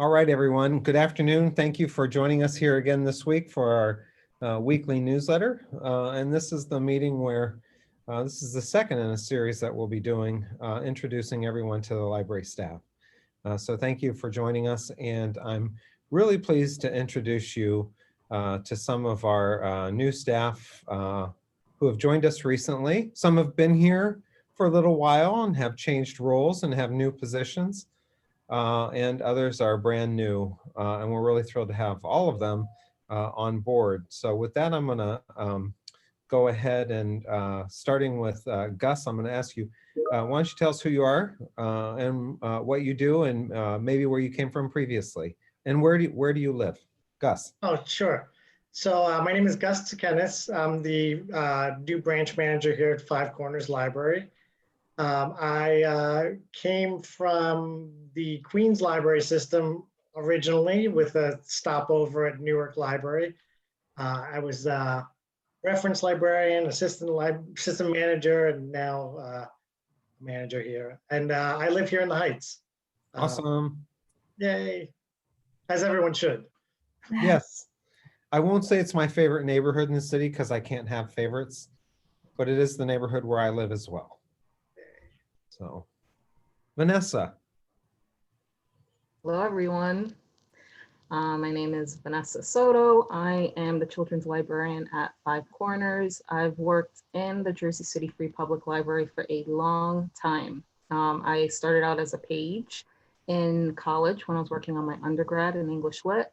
All right, everyone. Good afternoon. Thank you for joining us here again this week for our weekly newsletter. And this is the meeting where this is the second in a series that we'll be doing, introducing everyone to the library staff. So thank you for joining us. And I'm really pleased to introduce you to some of our new staff who have joined us recently. Some have been here for a little while and have changed roles and have new positions. And others are brand new, and we're really thrilled to have all of them on board. So with that, I'm going to go ahead and starting with Gus, I'm going to ask you, why don't you tell us who you are and what you do, and maybe where you came from previously, and where do you live? Gus. Oh, sure. So my name is Gus Tsekenis. I'm the new branch manager here at Five Corners Library. I came from the Queens Library System originally with a stopover at Newark Library. I was reference librarian, assistant manager, and now manager here. And I live here in the Heights. Awesome. Yay, as everyone should. Yes. I won't say it's my favorite neighborhood in the city because I can't have favorites, but it is the neighborhood where I live as well. So, Vanessa. Hello, everyone. My name is Vanessa Soto. I am the children's librarian at Five Corners. I've worked in the Jersey City Free Public Library for a long time. I started out as a page in college when I was working on my undergrad in English Lit.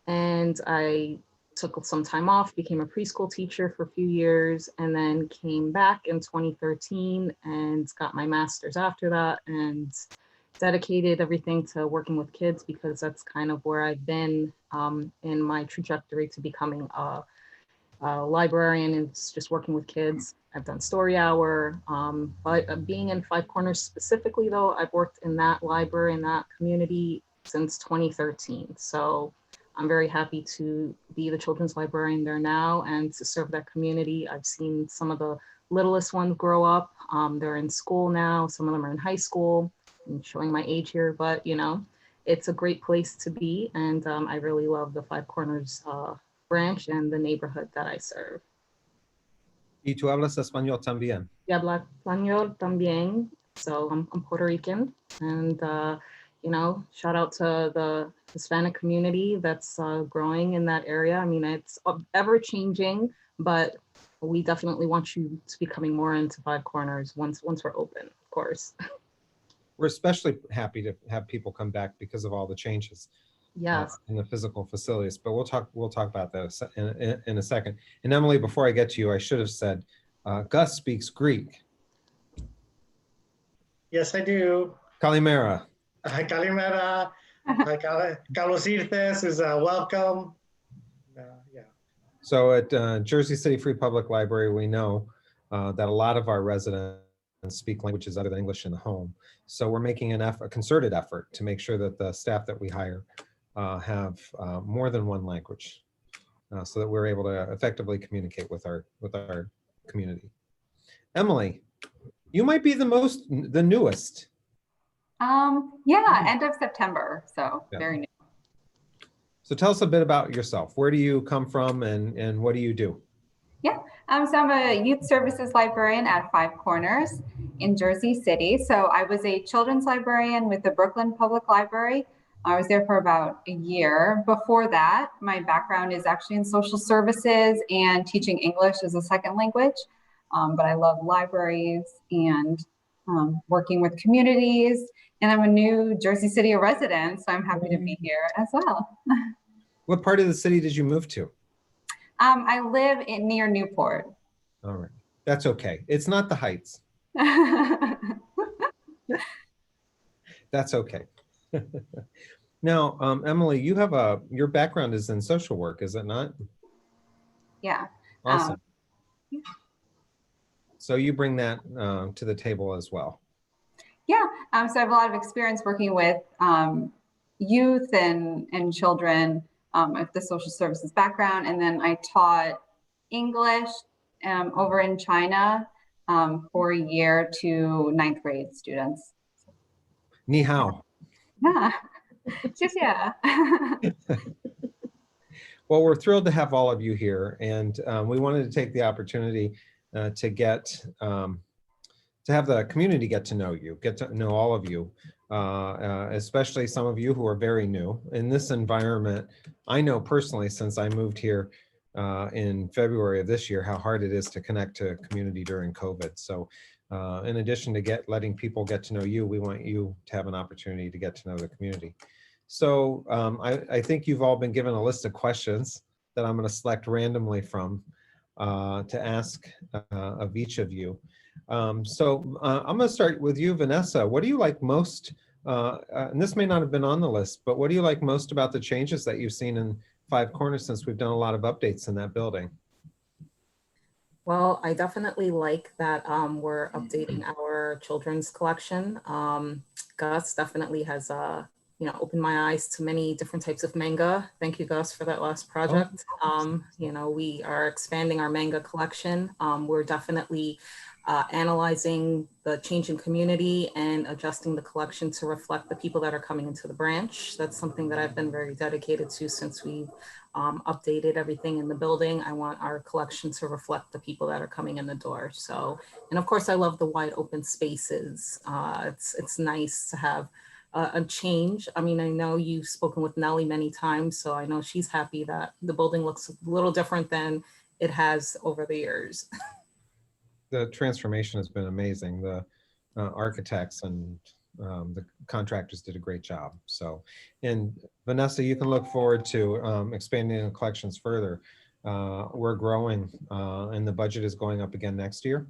And I took some time off, became a preschool teacher for a few years, and then came back in 2013 and got my master's after that and dedicated everything to working with kids because that's kind of where I've been in my trajectory to becoming a librarian and just working with kids. I've done story hour, but being in Five Corners specifically though, I've worked in that library, in that community since 2013. So I'm very happy to be the children's librarian there now and to serve that community. I've seen some of the littlest ones grow up. They're in school now. Some of them are in high school. I'm showing my age here, but you know, it's a great place to be. And I really love the Five Corners branch and the neighborhood that I serve. Y tú hablas español también. Y hablo español también. So I'm Puerto Rican, and you know, shout out to the Hispanic community that's growing in that area. I mean, it's ever changing, but we definitely want you to be coming more into Five Corners once we're open, of course. We're especially happy to have people come back because of all the changes. Yes. In the physical facilities, but we'll talk about that in a second. And Emily, before I get to you, I should have said, Gus speaks Greek. Yes, I do. Kalimera. Kalimera. Carlos Irtes is welcome. Yeah. So at Jersey City Free Public Library, we know that a lot of our residents speak languages other than English in the home. So we're making a concerted effort to make sure that the staff that we hire have more than one language so that we're able to effectively communicate with our community. Emily, you might be the newest. Yeah, end of September, so yeah. Very new. So tell us a bit about yourself. Where do you come from and what do you do? Yeah, so I'm a youth services librarian at Five Corners in Jersey City. So I was a children's librarian with the Brooklyn Public Library. I was there for about a year. Before that, my background is actually in social services and teaching English as a second language. But I love libraries and working with communities. And I'm a new Jersey City resident, so I'm happy to be here as well. What part of the city did you move to? I live near Newport. All right, that's okay. It's not the Heights. That's okay. Now, Emily, you have your background is in social work, is it not? Yeah. Awesome. So you bring that to the table as well. Yeah, so I have a lot of experience working with youth and children with the social services background. And then I taught English over in China for a year to 9th grade students. Ni hao. Yeah. Just, yeah. Well, we're thrilled to have all of you here, and we wanted to take the opportunity to have the community get to know you, get to know all of you, especially some of you who are very new in this environment. I know personally, since I moved here in February of this year, how hard it is to connect to community during COVID. So in addition to letting people get to know you, we want you to have an opportunity to get to know the community. So I think you've all been given a list of questions that I'm going to select randomly from to ask of each of you. I'm going to start with you, Vanessa. What do you like most, and this may not have been on the list, but what do you like most about the changes that you've seen in Five Corners since we've done a lot of updates in that building? Well, I definitely like that we're updating our children's collection. Gus definitely has opened my eyes to many different types of manga. Thank you, Gus, for that last project. We are expanding our manga collection. We're definitely analyzing the change in community and adjusting the collection to reflect the people that are coming into the branch. That's something that I've been very dedicated to since we updated everything in the building. I want our collection to reflect the people that are coming in the door. So, and of course, I love the wide open spaces. It's nice to have a change. I mean, I know you've spoken with Nellie many times, so I know she's happy that the building looks a little different than it has over the years. The transformation has been amazing. The architects and the contractors did a great job. So, and Vanessa, you can look forward to expanding the collections further. We're growing and the budget is going up again next year.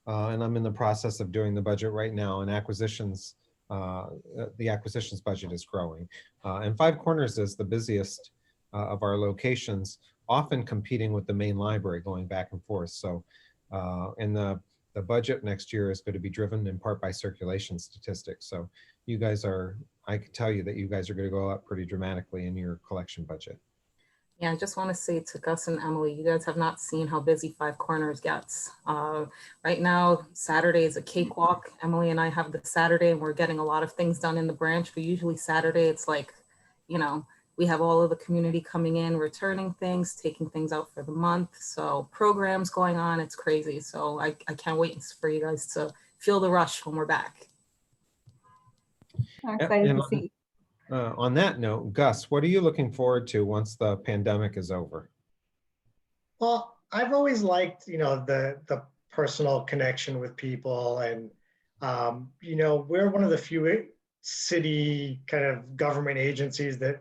And I'm in the process of doing the budget right now, and acquisitions, the acquisitions budget is growing. And Five Corners is the busiest of our locations, often competing with the main library, going back and forth. So, and the budget next year is going to be driven in part by circulation statistics. So you guys are, I can tell you that you guys are going to go up pretty dramatically in your collection budget. Yeah, I just want to say to Gus and Emily, you guys have not seen how busy Five Corners gets. Right now, Saturday is a cakewalk. Emily and I have the Saturday and we're getting a lot of things done in the branch, but usually Saturday it's like, we have all of the community coming in, returning things, taking things out for the month. So programs going on, it's crazy. So I can't wait for you guys to feel the rush when we're back. I'm excited to see. On that note, Gus, what are you looking forward to once the pandemic is over? Well, I've always liked, the personal connection with people, and we're one of the few city kind of government agencies that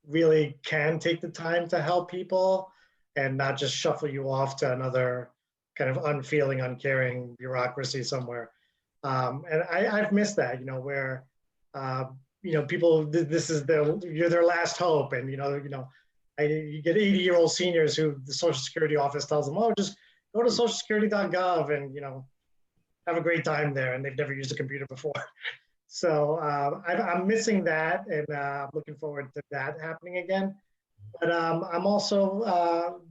really can take the time to help people and not just shuffle you off to another kind of unfeeling, uncaring bureaucracy somewhere. And I've missed that, where people, this is you're their last hope, and you get 80-year-old seniors who the Social Security office tells them, oh, just go to socialsecurity.gov and have a great time there, and they've never used a computer before. So I'm missing that, and I'm looking forward to that happening again. But I'm also,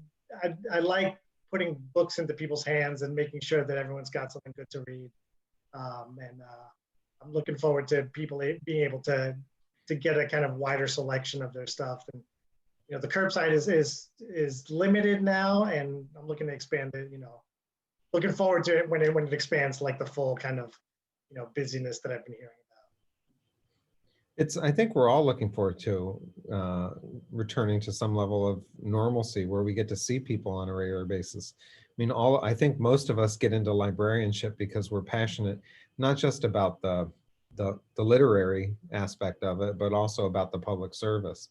I like putting books into people's hands and making sure that everyone's got something good to read. And I'm looking forward to people being able to get a kind of wider selection of their stuff. And the curbside is limited now, and I'm looking to expand it. Looking forward to it when it expands, like the full kind of busyness that I've been hearing about. I think we're all looking forward to returning to some level of normalcy where we get to see people on a regular basis. I mean, I think most of us get into librarianship because we're passionate, not just about the literary aspect of it, but also about the public service.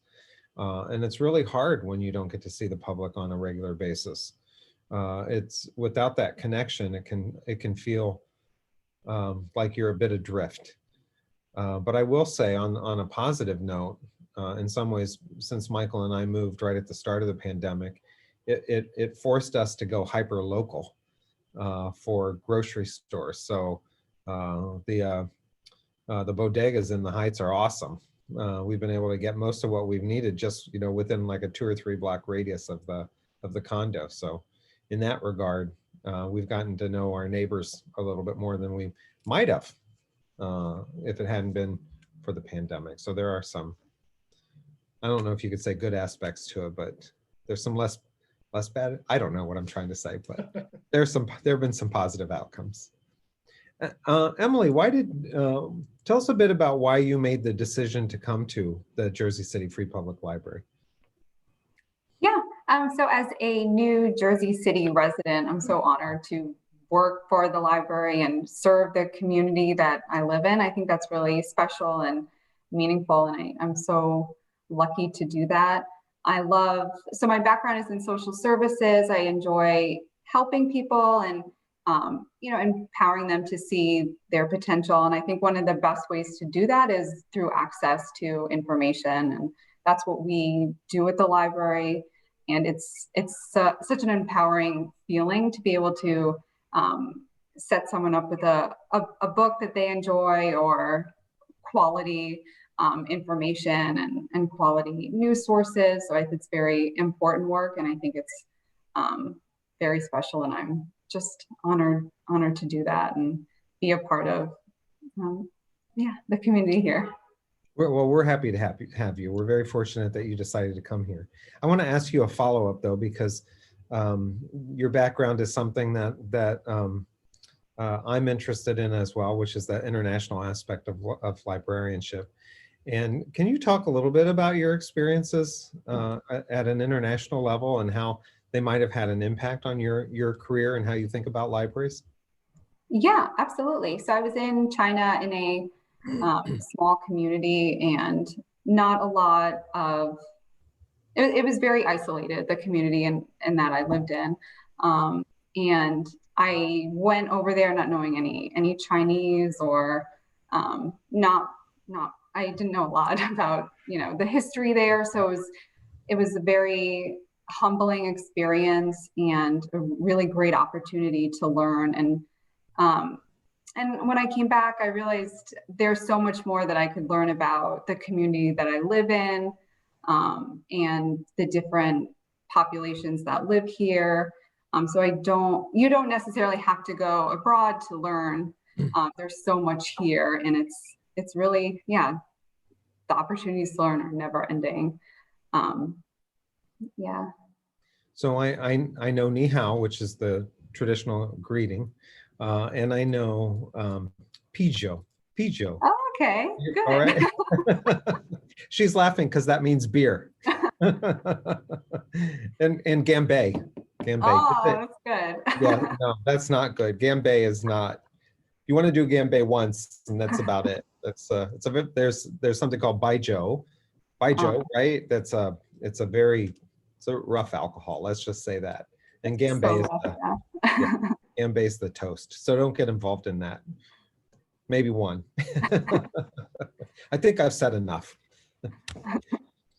And it's really hard when you don't get to see the public on a regular basis. It's without that connection, it can feel like you're a bit adrift. But I will say on a positive note, in some ways, since Michael and I moved right at the start of the pandemic, it forced us to go hyper local for grocery stores. So the bodegas in the Heights are awesome. We've been able to get most of what we've needed just within like a 2 or 3 block radius of the condo. So in that regard, we've gotten to know our neighbors a little bit more than we might have if it hadn't been for the pandemic. So there are some I don't know if you could say good aspects to it, but there's some less bad. I don't know what I'm trying to say, but there have been some positive outcomes. Emily, tell us a bit about why you made the decision to come to the Jersey City Free Public Library. Yeah, so as a new Jersey City resident, I'm so honored to work for the library and serve the community that I live in. I think that's really special and meaningful, and I'm so lucky to do that. So my background is in social services. I enjoy helping people and empowering them to see their potential. And I think one of the best ways to do that is through access to information. And that's what we do at the library. And it's such an empowering feeling to be able to set someone up with a book that they enjoy, or quality information and quality news sources. So I think it's very important work, and I think it's very special, and I'm just honored to do that and be a part of the community here. Well, we're happy to have you. We're very fortunate that you decided to come here. I want to ask you a follow-up though, because your background is something that I'm interested in as well, which is the international aspect of librarianship. And can you talk a little bit about your experiences at an international level and how they might have had an impact on your career and how you think about libraries? Yeah, absolutely. So I was in China in a small community, and not a lot of, it was very isolated, the community and that I lived in. And I went over there not knowing any Chinese, or I didn't know a lot about, the history there. So it was a very humbling experience and a really great opportunity to learn. And when I came back, I realized there's so much more that I could learn about the community that I live in, and the different populations that live here. So you don't necessarily have to go abroad to learn. There's so much here, and it's really, the opportunities to learn are never ending. Yeah. So I know ni hao, which is the traditional greeting, and I know pijo. Oh, okay, good. All right. She's laughing because that means beer. and gambe. Oh, that's good. Yeah, no, that's not good. Gambe is not. You want to do gambe once, and that's about it. That's there's something called baijiu, right? It's a rough alcohol. Let's just say that. And gambe gambe is the toast. So don't get involved in that. Maybe one. I think I've said enough.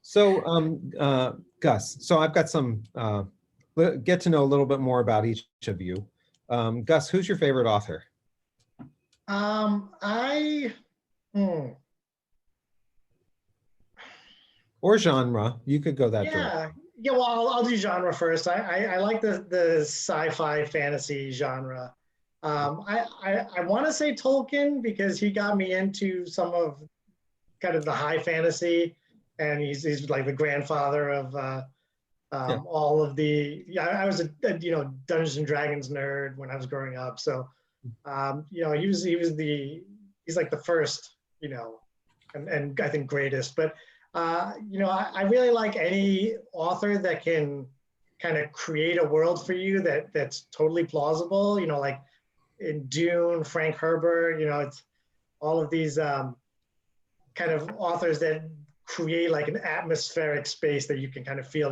So Gus, so I've got some get to know a little bit more about each of you. Gus, who's your favorite author? Or genre. You could go that direction. Yeah, well, I'll do genre first. I like the sci-fi fantasy genre. I want to say Tolkien, because he got me into some of kind of the high fantasy, and he's like the grandfather of all of the. I was a Dungeons and Dragons nerd when I was growing up, so he's like the first, and I think greatest, but. I really like any author that can kind of create a world for you that's totally plausible. Like in Dune, Frank Herbert. It's all of these kind of authors that create like an atmospheric space that you can kind of feel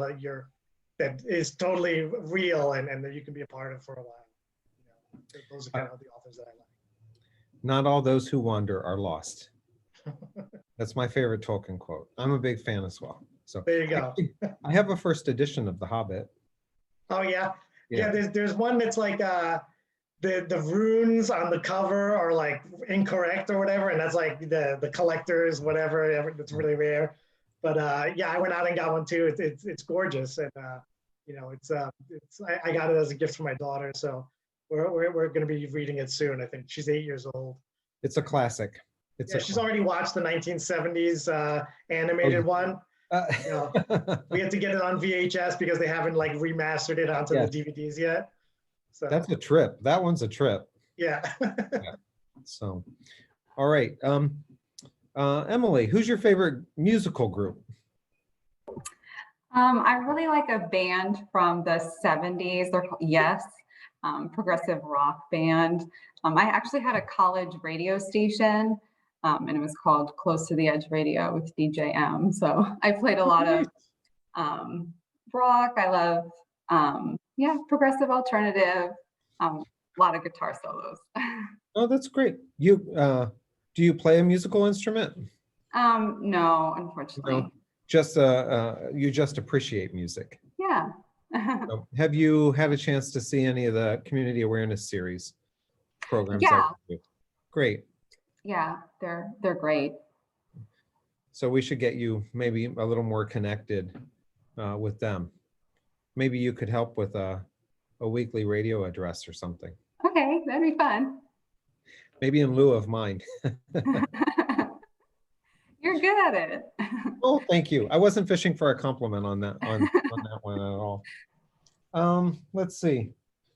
that is totally real and that you can be a part of for a while. Those are kind of the authors that I like. Not all those who wander are lost. That's my favorite Tolkien quote. I'm a big fan as well. So there you go. I have a first edition of The Hobbit. Oh yeah. There's one that's like the runes on the cover are like incorrect or whatever, and that's like the collector's whatever. That's really rare. But I went out and got one too. It's gorgeous, and I got it as a gift for my daughter. So we're going to be reading it soon. I think she's 8 years old. It's a classic. She's already watched the 1970s animated one. You know, we had to get it on VHS because they haven't like remastered it onto Yeah. the DVDs yet. So That's a trip. That one's a trip. yeah. So, all right. Emily, who's your favorite musical group? I really like a band from the 70s. They're called Yes, progressive rock band. I actually had a college radio station, and it was called Close to the Edge Radio with DJ M. So I played a lot of rock. I love, yeah, progressive alternative, a lot of guitar solos. Oh, that's great. You do you play a musical instrument? No, unfortunately. No, just you just appreciate music. Yeah. So, have you had a chance to see any of the community awareness series programs? Yeah. Great. Yeah, they're great. So we should get you maybe a little more connected with them. Maybe you could help with a weekly radio address or something. Okay, that'd be fun. Maybe in lieu of mine. You're good at it. Oh, thank you. I wasn't fishing for a compliment on that on that one at all. Let's see.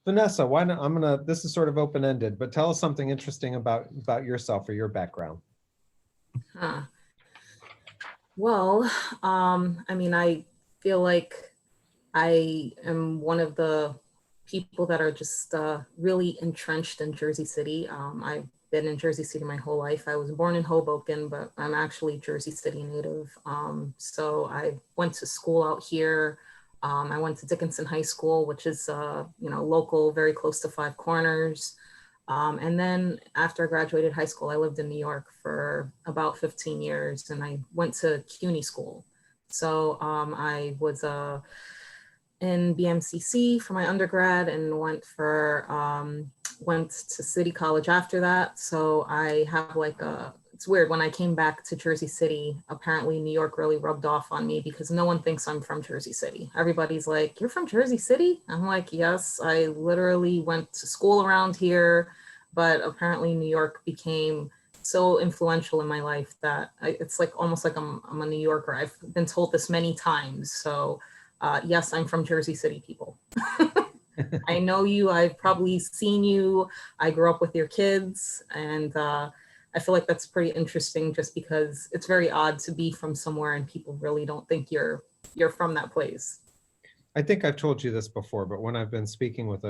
Vanessa, why not? This is sort of open-ended, but tell us something interesting about yourself or your background. Huh. Well, I mean, I feel like I am one of the people that are just really entrenched in Jersey City. I've been in Jersey City my whole life. I was born in Hoboken, but I'm actually Jersey City native. So I went to school out here. I went to Dickinson High School, which is, local, very close to Five Corners. And then after I graduated high school, I lived in New York for about 15 years and I went to CUNY school. So I was in BMCC for my undergrad and went to City College after that. So I have it's weird, when I came back to Jersey City, apparently New York really rubbed off on me because no one thinks I'm from Jersey City. Everybody's like, you're from Jersey City? I'm like, yes, I literally went to school around here, but apparently New York became so influential in my life that it's like almost like I'm a New Yorker. I've been told this many times. So yes, I'm from Jersey City, people. I know you, I've probably seen you. I grew up with your kids and I feel like that's pretty interesting just because it's very odd to be from somewhere and people really don't think you're from that place. I think I've told you this before, but when I've been speaking with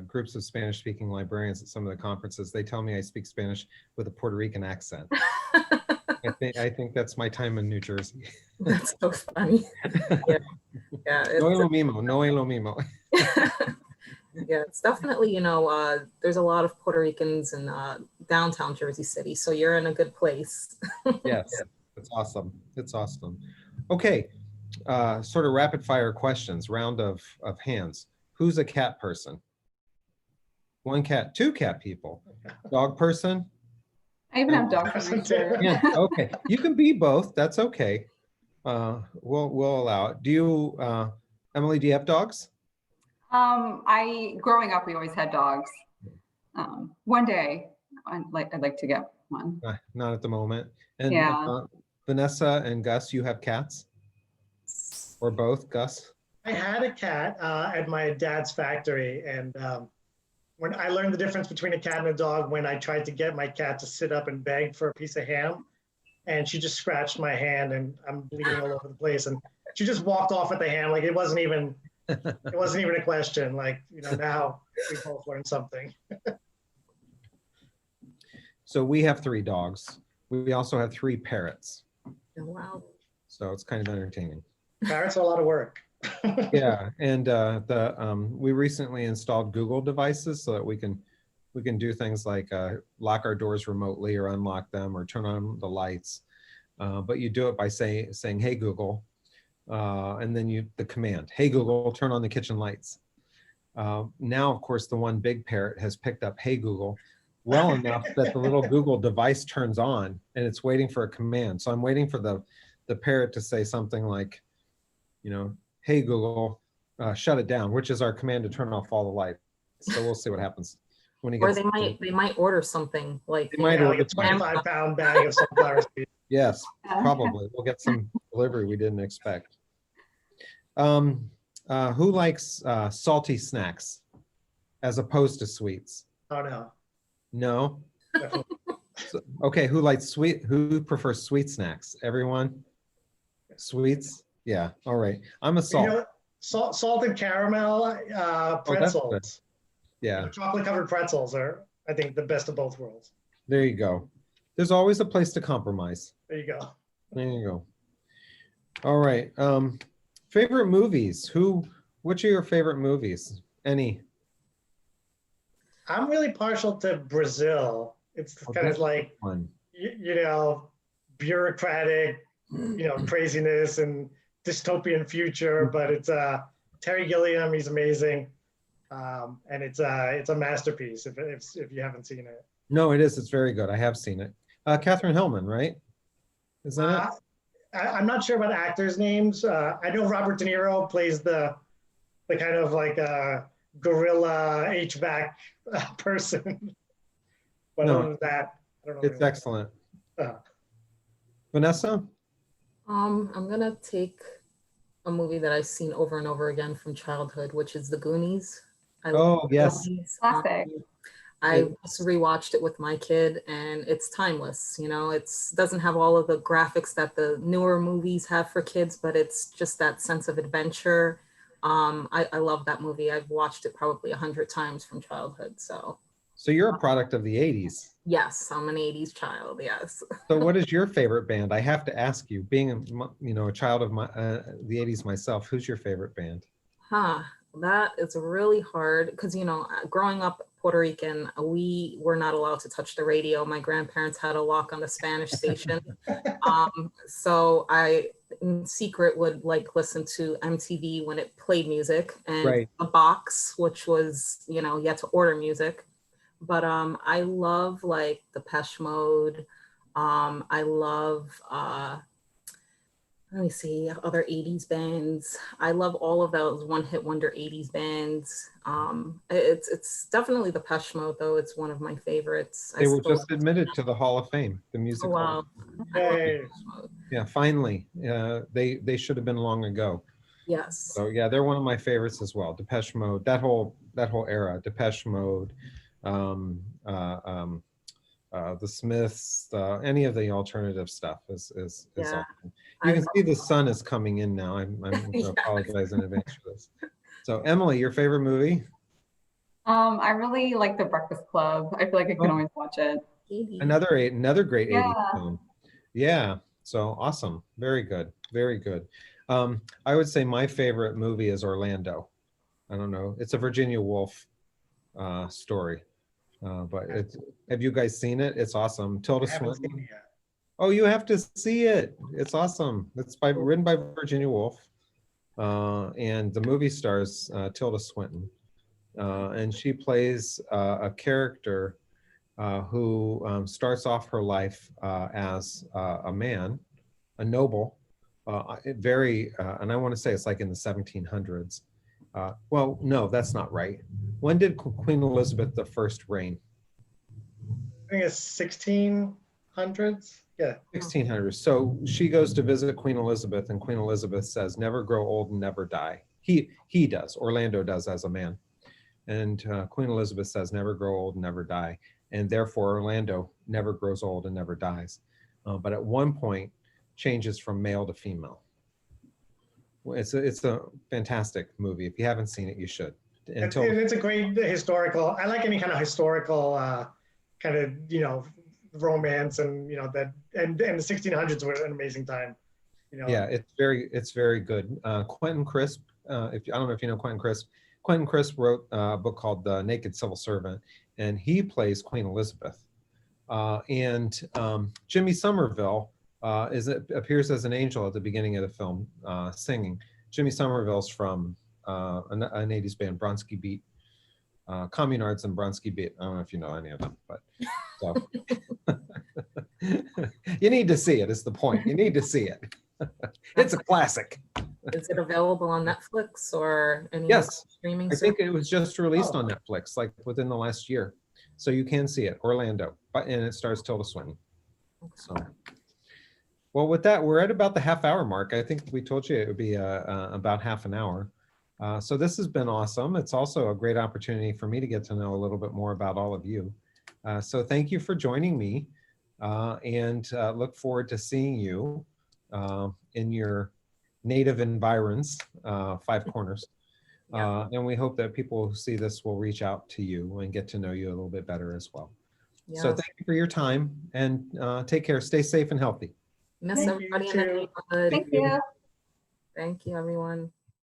groups of Spanish-speaking librarians at some of the conferences, they tell me I speak Spanish with a Puerto Rican accent. I think that's my time in New Jersey. That's so funny. Yeah. No es lo mismo, no es lo mismo. Yeah, it's definitely, there's a lot of Puerto Ricans in downtown Jersey City, so you're in a good place. Yes, it's awesome. It's awesome. Okay, sort of rapid fire questions, round of hands. Who's a cat person? One cat, two cat people. Dog person? I even have dogs in my shirt. Yeah, okay. You can be both. That's okay. We'll allow it. Do you, Emily, do you have dogs? Growing up, we always had dogs. One day, I'd like to get one. Not at the moment. And Yeah. Vanessa and Gus, you have cats? Or both, Gus? I had a cat at my dad's factory, and when I learned the difference between a cat and a dog when I tried to get my cat to sit up and beg for a piece of ham, and she just scratched my hand and I'm bleeding all over the place, and she just walked off with the ham like it wasn't even a question. Like, now we both learned something. So we have 3 dogs. We also have 3 parrots. Oh, wow. So it's kind of entertaining. Parrots are a lot of work. Yeah, and we recently installed Google devices so that we can do things like lock our doors remotely or unlock them or turn on the lights. But you do it by saying, "Hey Google," and then the command, "Hey Google, turn on the kitchen lights." Now, of course, the one big parrot has picked up "Hey Google" well enough that the little Google device turns on and it's waiting for a command. So I'm waiting for the parrot to say something like, "Hey Google, shut it down," which is our command to turn off all the lights. So we'll see what happens. when he Or gets. they might order something like, They might Yeah, like a order something. 25-pound bag of sunflower seeds. Yes, probably. We'll get some delivery we didn't expect. Who likes salty snacks as opposed to sweets? Oh, no. No? Definitely. Okay, who prefers sweet snacks? Everyone? Sweets? Yeah, all right. I'm a You salt. know, salted caramel good. pretzels. Yeah, Chocolate covered pretzels are, I think, the best of both worlds. there you go. There's always a place to compromise. There you go. There you go. All right. Favorite movies. Which are your favorite movies? Any? I'm really partial to Brazil. It's Oh, kind of that's like, One. bureaucratic, craziness and dystopian future, but it's Terry Gilliam, he's amazing. And it's a masterpiece if you haven't seen it. No, it is. It's very good. I have seen it. Catherine Hellman, right? Is that it? I'm not sure about actors' names. I know Robert De Niro plays the kind of like a gorilla HVAC person. But No, other than that, I don't know. It's excellent. Uh, Vanessa? I'm gonna take a movie that I've seen over and over again from childhood, which is The Goonies. I love Oh, yes. Goonies. Classic. I just rewatched it with my kid, and it's timeless. It doesn't have all of the graphics that the newer movies have for kids, but it's just that sense of adventure. I love that movie. I've watched it probably 100 times from childhood. So you're a product of the 80s. yes, I'm an 80s child. Yes. So what is your favorite band? I have to ask you, being a child of the 80s myself, who's your favorite band? That is really hard because, growing up Puerto Rican, we were not allowed to touch the radio. My grandparents had a lock on the Spanish station. So I, in secret, would listen to MTV when it played music, and Right. a box, which was, you had to order music. But I love Depeche Mode. I love let me see, other 80s bands. I love all of those one-hit wonder 80s bands. It's definitely Depeche Mode, though. It's one of my favorites. They were just admitted to the Hall of Fame, the Music Oh, Hall. wow. I love Hey. Depeche Mode. Yeah, finally. They should have been long ago. Yes. So yeah, they're one of my favorites as well. Depeche Mode, that whole era, Depeche Mode, the Smiths, any of the alternative stuff is Yeah. awesome. You can see the sun is coming in now. I'm going to Yeah. apologize in advance for this. So Emily, your favorite movie? I really like The Breakfast Club. I feel like I can always watch it. Another great 80s Yeah. film. Yeah. So awesome. Very good. Very good. I would say my favorite movie is Orlando. I don't know. It's a Virginia Woolf story. But have you guys seen it? It's awesome. Tilda I haven't seen Swinton. it yet. Oh, you have to see it. It's awesome. It's written by Virginia Woolf. And the movie stars Tilda Swinton. And she plays a character who starts off her life as a man, a noble, and I want to say it's like in the 1700s. Well, no, that's not right. When did Queen Elizabeth I reign? I think it's 1600s. Yeah. 1600s. So she goes to visit Queen Elizabeth, and Queen Elizabeth says, "Never grow old and never die." He does. Orlando does as a man, and Queen Elizabeth says, "Never grow old and never die," and therefore Orlando never grows old and never dies. But at one point, changes from male to female. It's a fantastic movie. If you haven't seen it, you should. And it's a great historical. I like any kind of historical kind of romance, and that and the 1600s were an amazing time. Yeah, it's very good. Quentin Crisp. I don't know if you know Quentin Crisp. Quentin Crisp wrote a book called The Naked Civil Servant, and he plays Queen Elizabeth. And Jimmy Somerville appears as an angel at the beginning of the film, singing. Jimmy Somerville's from an 80s band, Bronski Beat, Communards and Bronski Beat. I don't know if you know any of them, but so. You need to see it, is the point. You need to see it. It's a classic. Is it available on Netflix or any Yes. streaming I think service? it was just released on Netflix, like within the last year. So you can see it, Orlando, and it starts Tilda Swinton. So, well, with that, we're at about the half-hour mark. I think we told you it would be about half an hour. So this has been awesome. It's also a great opportunity for me to get to know a little bit more about all of you. So thank you for joining me, and look forward to seeing you in your native environs, Five Corners. And we hope that people who see this will reach out to you and get to know you a little bit better as well. So Yes. thank you for your time, and take care. Stay safe and healthy. Miss Thank you, everybody in too. the neighborhood. Thank you. Thank you, everyone.